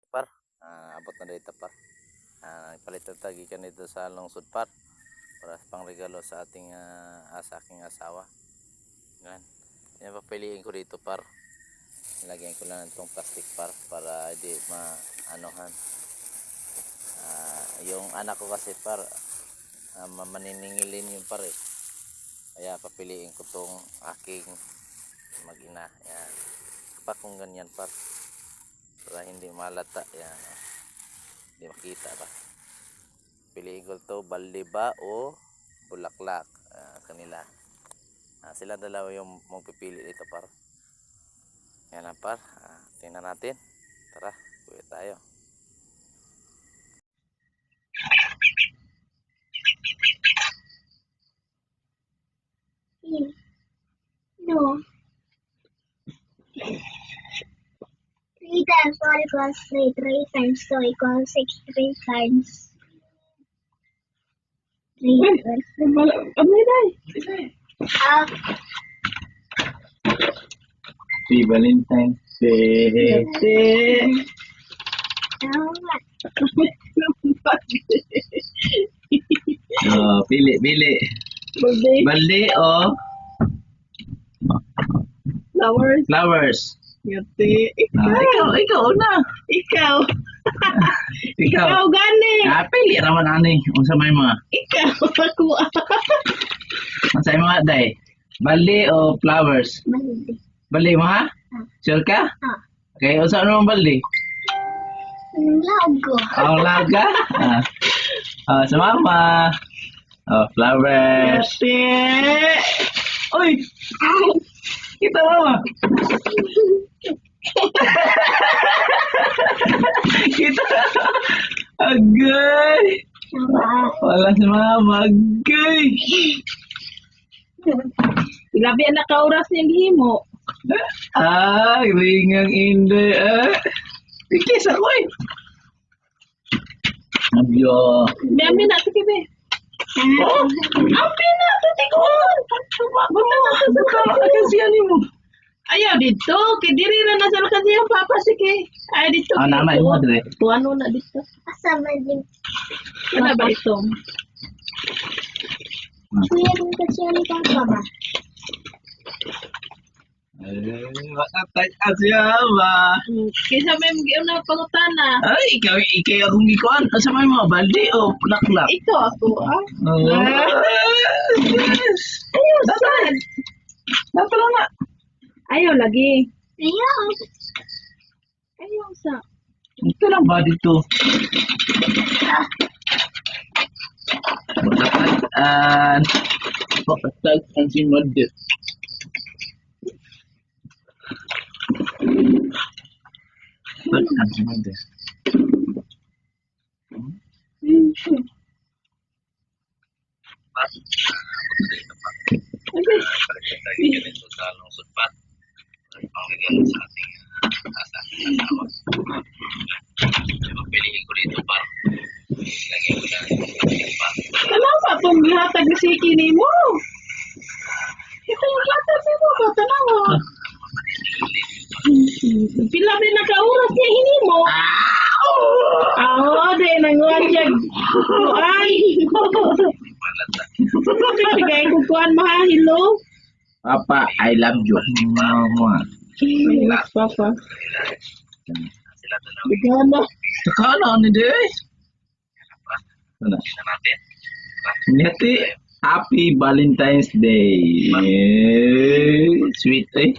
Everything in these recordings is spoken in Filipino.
par. Abot na dito par. Palit na tagi ka nito sa lungsod par para pang regalo sa ating sa aking asawa. Yan. Yan papiliin ko dito par. Lagyan ko lang itong plastic par para hindi maanohan. Yung anak ko kasi par maniningilin yung par eh. Kaya papiliin ko tong aking mag-ina. Yan. Kapag kung ganyan par para hindi malata. Yan. Hindi makita ba. Piliin ko to balde ba o bulaklak kanila. Sila dalawa yung magpipili dito par. Yan lang par. Tingnan natin. Tara, kuya tayo. No. 3 times 1 equals 3. 3 times 2 equals 6. 3 times 3 equals 3. Happy Valentine's Day. Oh, pili. Balde o flowers. Yati. Ikaw na. Ikaw. Ikaw. Ikaw gani. Pili raman ani. Unsa may mga? Ikaw ako. Unsa may mga day? Balde o flowers? Balde mo ha? Sure ka? Okay, unsa ano ang balde? Lago. Ang laga? Sa mama. Flowers. Yati. Oy. Kita mama. Kita. Agay. Wala si mama. Agay. Ilabi na kauras niyang himo. Ringang inday. Ikis ako eh. Abyo. Dami na sige be. Api na. Tutikon. Buta na kasiyan mo. Ayaw dito. Kay diri na nasa kasi yung papa sige. Ay dito. Nama mo dre. Tuano na dito. Kasama din. Ano ba ito? Kuya rin kasi ang papa ba? Matay asyama. Kaysa may mga na pangutana. Ay, ikaw akong gikuan. Asa may mga balde o laklak? Ito ako Yes. Ayaw saan? Natala na. Ayaw lagi. Ayaw. Ayaw sa. Ito lang ba dito? Patag si Mode. Patag si Mode. Kenapa pun gihatag ni Siki ni mo? Ito yung hatag ni mo ba? Tanawa. Pila ba nakauras niya hini mo? Di nanguan siya. Ay. Sige, kukuhan mo ha, hello? Papa, I love you. Mama. Relax, Papa. Bigana. Takana ni Des. Nyati, Happy Valentine's Day. Sweet eh.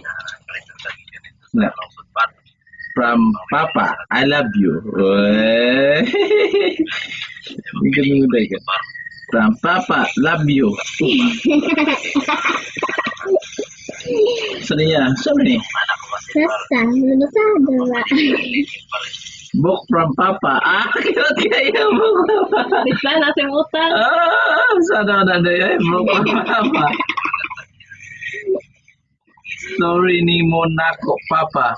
From Papa, I love you. From Papa, love you. Sorry. Basta, minusado ba? Book from Papa. Kaya book from Papa. Bigla na siyang utang. Sana na dahil book from Papa. Sorry ni Monaco, Papa.